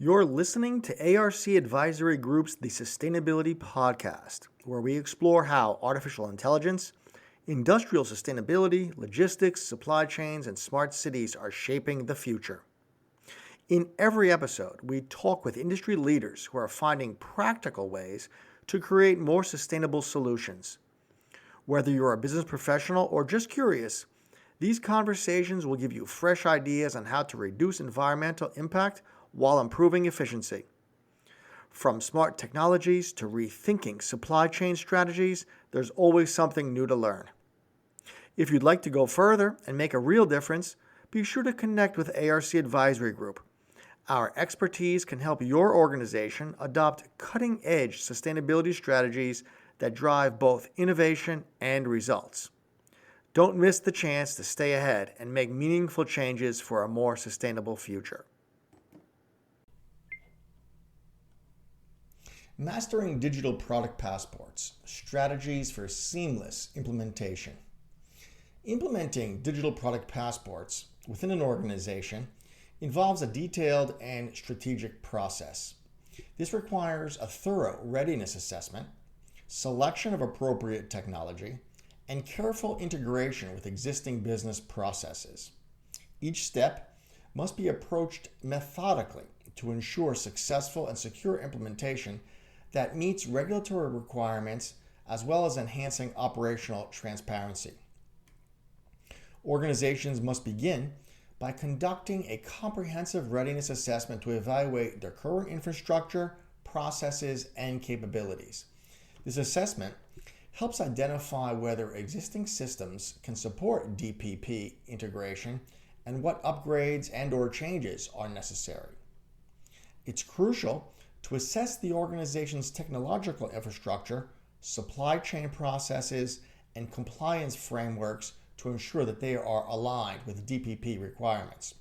You're listening to ARC Advisory Group's The Sustainability Podcast, where we explore how artificial intelligence, industrial sustainability, logistics, supply chains, and smart cities are shaping the future. In every episode, we talk with industry leaders who are finding practical ways to create more sustainable solutions. Whether you're a business professional or just curious, these conversations will give you fresh ideas on how to reduce environmental impact while improving efficiency. From smart technologies to rethinking supply chain strategies, there's always something new to learn. If you'd like to go further and make a real difference, be sure to connect with ARC Advisory Group. Our expertise can help your organization adopt cutting-edge sustainability strategies that drive both innovation and results. Don't miss the chance to stay ahead and make meaningful changes for a more sustainable future. Mastering digital product passports, strategies for seamless implementation. Implementing digital product passports within an organization involves a detailed and strategic process. This requires a thorough readiness assessment, selection of appropriate technology, and careful integration with existing business processes. Each step must be approached methodically to ensure successful and secure implementation that meets regulatory requirements as well as enhancing operational transparency. Organizations must begin by conducting a comprehensive readiness assessment to evaluate their current infrastructure, processes, and capabilities. This assessment helps identify whether existing systems can support DPP integration and what upgrades and/or changes are necessary. It's crucial to assess the organization's technological infrastructure, supply chain processes, and compliance frameworks to ensure that they are aligned with DPP requirements.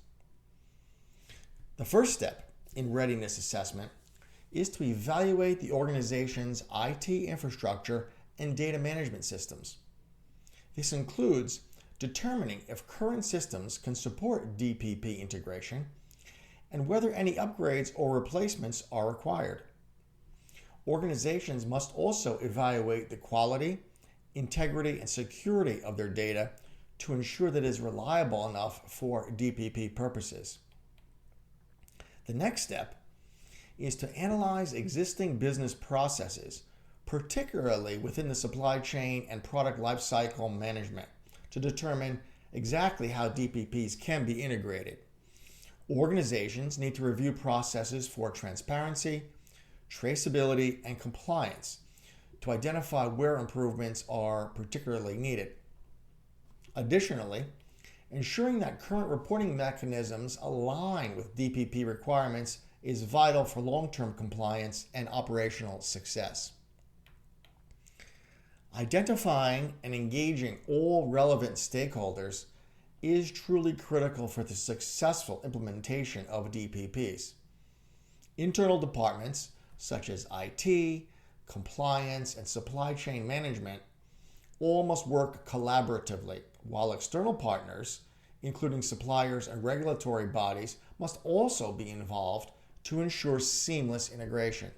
The first step in readiness assessment is to evaluate the organization's IT infrastructure and data management systems. This includes determining if current systems can support DPP integration and whether any upgrades or replacements are required. Organizations must also evaluate the quality, integrity, and security of their data to ensure that it is reliable enough for DPP purposes. The next step is to analyze existing business processes, particularly within the supply chain and product lifecycle management, to determine exactly how DPPs can be integrated. Organizations need to review processes for transparency, traceability, and compliance to identify where improvements are particularly needed. Additionally, ensuring that current reporting mechanisms align with DPP requirements is vital for long-term compliance and operational success. Identifying and engaging all relevant stakeholders is truly critical for the successful implementation of DPPs. Internal departments such as IT, compliance, and supply chain management all must work collaboratively, while external partners, including suppliers and regulatory bodies, must also be involved to ensure seamless integration.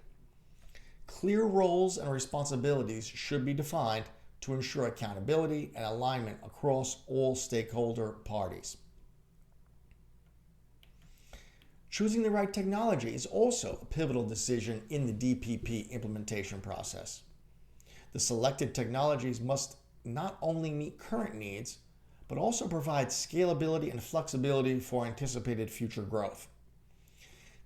Clear roles and responsibilities should be defined to ensure accountability and alignment across all stakeholder parties. Choosing the right technology is also a pivotal decision in the DPP implementation process. The selected technologies must not only meet current needs, but also provide scalability and flexibility for anticipated future growth.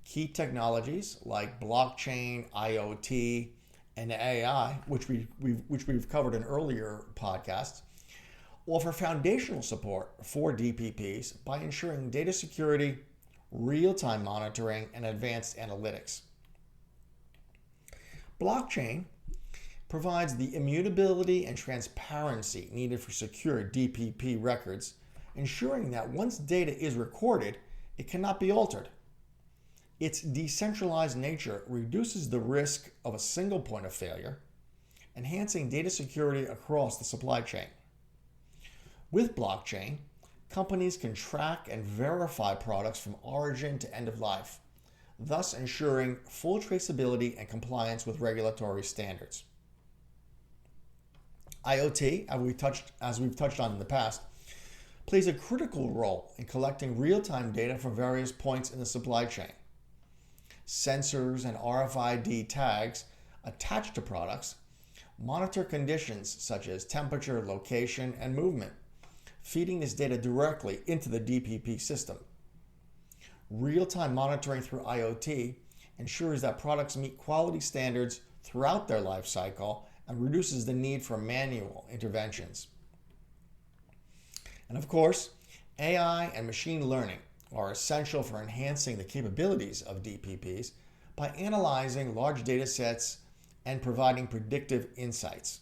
Key technologies like blockchain, IoT, and AI, which we've covered in earlier podcasts, offer foundational support for DPPs by ensuring data security, real-time monitoring, and advanced analytics. Blockchain provides the immutability and transparency needed for secure DPP records, ensuring that once data is recorded, it cannot be altered. Its decentralized nature reduces the risk of a single point of failure, enhancing data security across the supply chain. With blockchain, companies can track and verify products from origin to end of life, thus ensuring full traceability and compliance with regulatory standards. IoT, as we've touched on in the past, plays a critical role in collecting real-time data from various points in the supply chain. Sensors and RFID tags attached to products monitor conditions such as temperature, location, and movement, feeding this data directly into the DPP system. Real-time monitoring through IoT ensures that products meet quality standards throughout their life cycle and reduces the need for manual interventions. And of course, AI and machine learning are essential for enhancing the capabilities of DPPs by analyzing large data sets and providing predictive insights.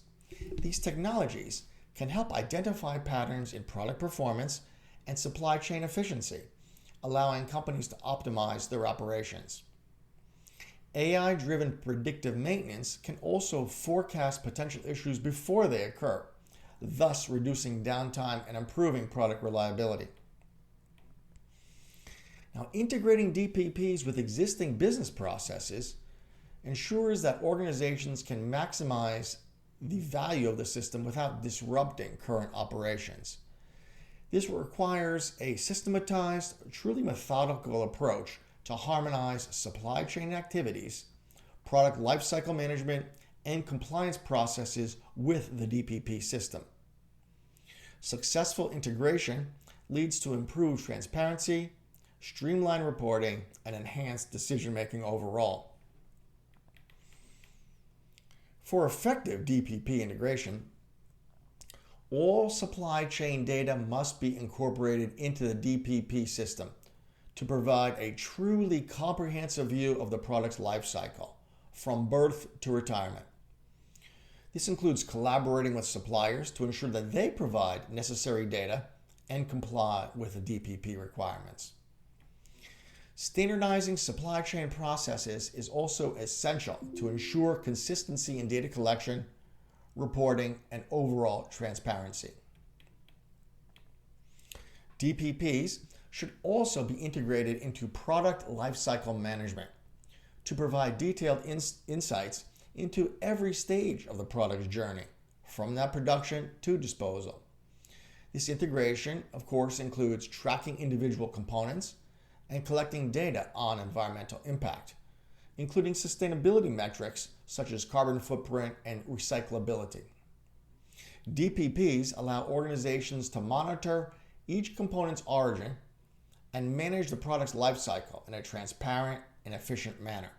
These technologies can help identify patterns in product performance and supply chain efficiency, allowing companies to optimize their operations. AI-driven predictive maintenance can also forecast potential issues before they occur, thus reducing downtime and improving product reliability. Now, integrating DPPs with existing business processes ensures that organizations can maximize the value of the system without disrupting current operations. This requires a systematized, truly methodical approach to harmonize supply chain activities, product lifecycle management, and compliance processes with the DPP system. Successful integration leads to improved transparency, streamlined reporting, and enhanced decision-making overall. For effective DPP integration, all supply chain data must be incorporated into the DPP system to provide a truly comprehensive view of the product's life cycle, from birth to retirement. This includes collaborating with suppliers to ensure that they provide necessary data and comply with the DPP requirements. Standardizing supply chain processes is also essential to ensure consistency in data collection, reporting, and overall transparency. DPPs should also be integrated into product lifecycle management to provide detailed insights into every stage of the product's journey, from that production to disposal. This integration, of course, includes tracking individual components and collecting data on environmental impact, including sustainability metrics such as carbon footprint and recyclability. DPPs allow organizations to monitor each component's origin and manage the product's life cycle in a transparent and efficient manner.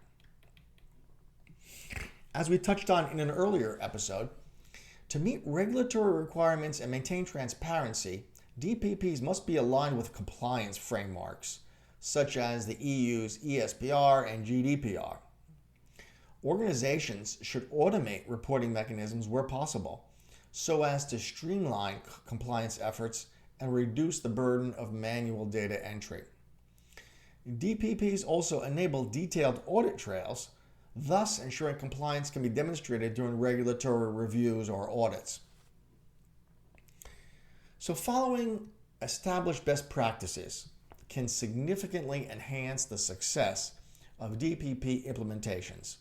As we touched on in an earlier episode, to meet regulatory requirements and maintain transparency, DPPs must be aligned with compliance frameworks, such as the EU's ESPR and GDPR. Organizations should automate reporting mechanisms where possible, so as to streamline compliance efforts and reduce the burden of manual data entry. DPPs also enable detailed audit trails, thus ensuring compliance can be demonstrated during regulatory reviews or audits. So following established best practices can significantly enhance the success of DPP implementations.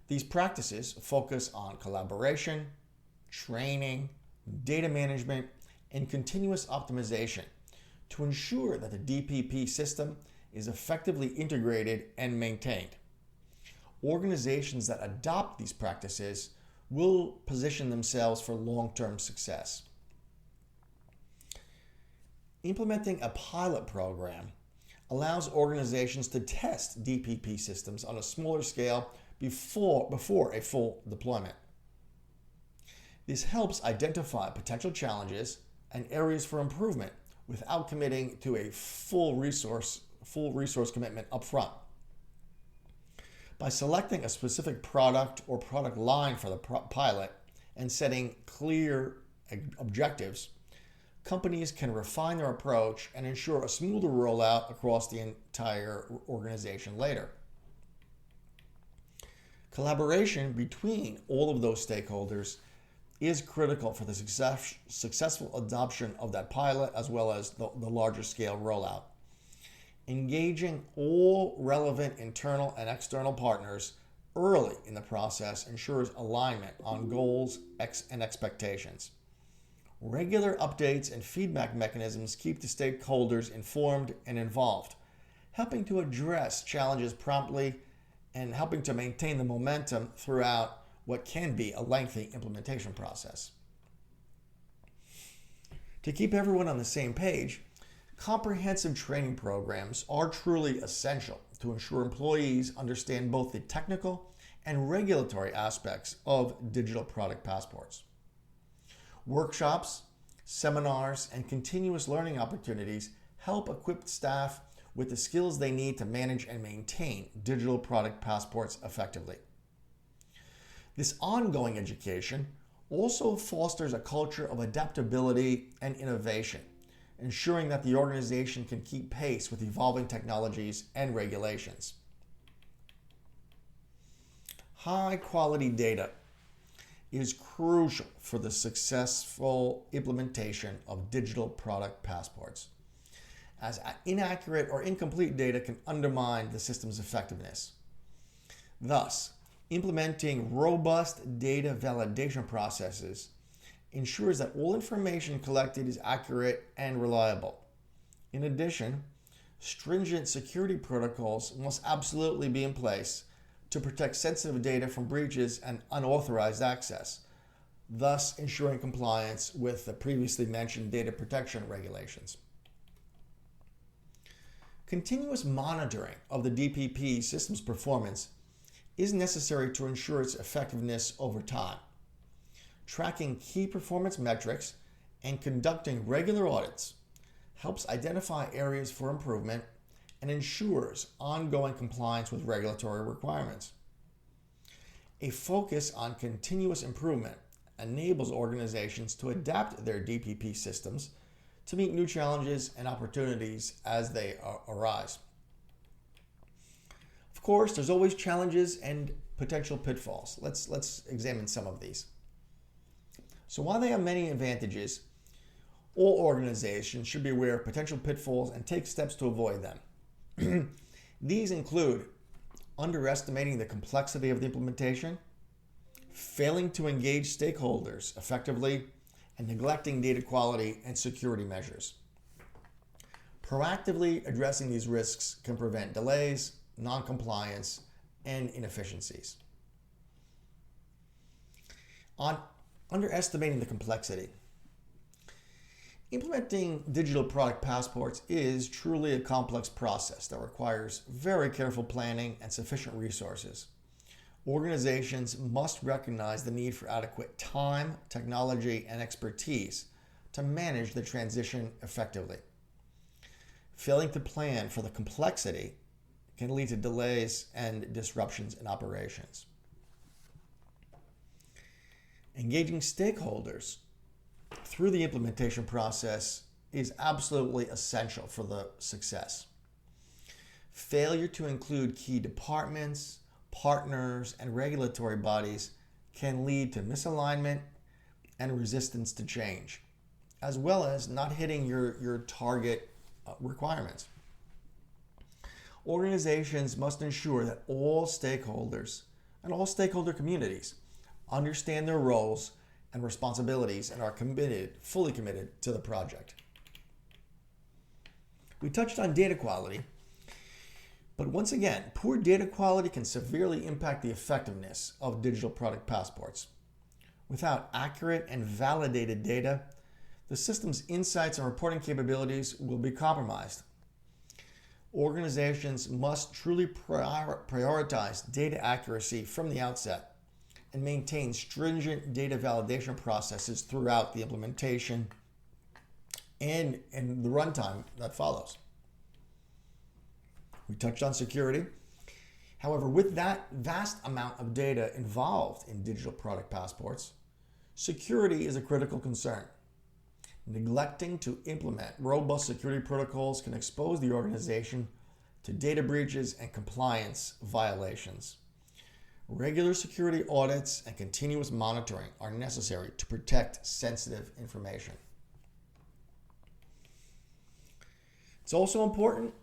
These practices focus on collaboration, training, data management, and continuous optimization to ensure that the DPP system is effectively integrated and maintained. Organizations that adopt these practices will position themselves for long-term success. Implementing a pilot program allows organizations to test DPP systems on a smaller scale before a full deployment. This helps identify potential challenges and areas for improvement without committing to a full resource commitment upfront. By selecting a specific product or product line for the pilot and setting clear objectives, companies can refine their approach and ensure a smoother rollout across the entire organization later. Collaboration between all of those stakeholders is critical for the successful adoption of that pilot as well as the larger scale rollout. Engaging all relevant internal and external partners early in the process ensures alignment on goals and expectations. Regular updates and feedback mechanisms keep the stakeholders informed and involved, helping to address challenges promptly and helping to maintain the momentum throughout what can be a lengthy implementation process. To keep everyone on the same page, comprehensive training programs are truly essential to ensure employees understand both the technical and regulatory aspects of digital product passports. Workshops, seminars, and continuous learning opportunities help equip staff with the skills they need to manage and maintain digital product passports effectively. This ongoing education also fosters a culture of adaptability and innovation, ensuring that the organization can keep pace with evolving technologies and regulations. High-quality data is crucial for the successful implementation of digital product passports, as inaccurate or incomplete data can undermine the system's effectiveness. Thus, implementing robust data validation processes ensures that all information collected is accurate and reliable. In addition, stringent security protocols must absolutely be in place to protect sensitive data from breaches and unauthorized access, thus ensuring compliance with the previously mentioned data protection regulations. Continuous monitoring of the DPP system's performance is necessary to ensure its effectiveness over time. Tracking key performance metrics and conducting regular audits helps identify areas for improvement and ensures ongoing compliance with regulatory requirements. A focus on continuous improvement enables organizations to adapt their DPP systems to meet new challenges and opportunities as they arise. Of course, there's always challenges and potential pitfalls. Let's examine some of these. So while they have many advantages, all organizations should be aware of potential pitfalls and take steps to avoid them. These include underestimating the complexity of the implementation, failing to engage stakeholders effectively, and neglecting data quality and security measures. Proactively addressing these risks can prevent delays, non-compliance, and inefficiencies. On underestimating the complexity. Implementing digital product passports is truly a complex process that requires very careful planning and sufficient resources. Organizations must recognize the need for adequate time, technology, and expertise to manage the transition effectively. Failing to plan for the complexity can lead to delays and disruptions in operations. Engaging stakeholders through the implementation process is absolutely essential for the success. Failure to include key departments, partners, and regulatory bodies can lead to misalignment and resistance to change, as well as not hitting your target requirements. Organizations must ensure that all stakeholders and all stakeholder communities understand their roles and responsibilities and are fully committed to the project. We touched on data quality, but once again, poor data quality can severely impact the effectiveness of digital product passports. Without accurate and validated data, the system's insights and reporting capabilities will be compromised. Organizations must truly prioritize data accuracy from the outset and maintain stringent data validation processes throughout the implementation and the runtime that follows. We touched on security. However, with that vast amount of data involved in digital product passports, security is a critical concern. Neglecting to implement robust security protocols can expose the organization to data breaches and compliance violations. Regular security audits and continuous monitoring are necessary to protect sensitive information. It's also important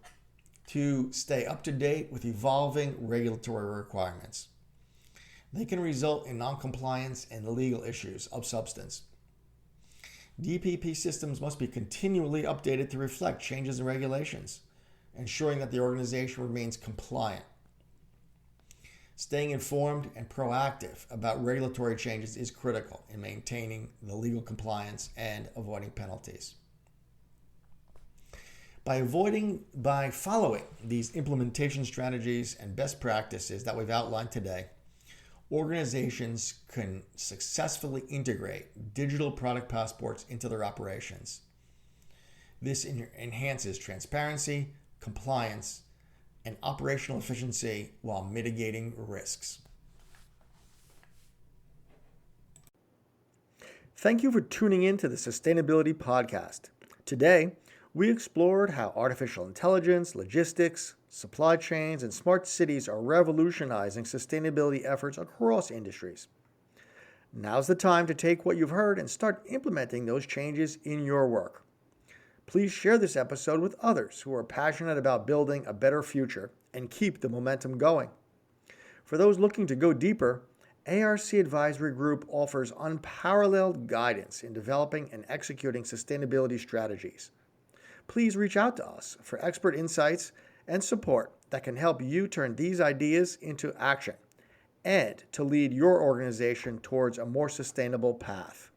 to stay up to date with evolving regulatory requirements. They can result in noncompliance and legal issues of substance. DPP systems must be continually updated to reflect changes in regulations, ensuring that the organization remains compliant. Staying informed and proactive about regulatory changes is critical in maintaining the legal compliance and avoiding penalties. By following these implementation strategies and best practices that we've outlined today, organizations can successfully integrate digital product passports into their operations. This enhances transparency, compliance, and operational efficiency while mitigating risks. Thank you for tuning in to the Sustainability Podcast. Today, we explored how artificial intelligence, logistics, supply chains, and smart cities are revolutionizing sustainability efforts across industries. Now's the time to take what you've heard and start implementing those changes in your work. Please share this episode with others who are passionate about building a better future and keep the momentum going. For those looking to go deeper, ARC Advisory Group offers unparalleled guidance in developing and executing sustainability strategies. Please reach out to us for expert insights and support that can help you turn these ideas into action and to lead your organization towards a more sustainable path.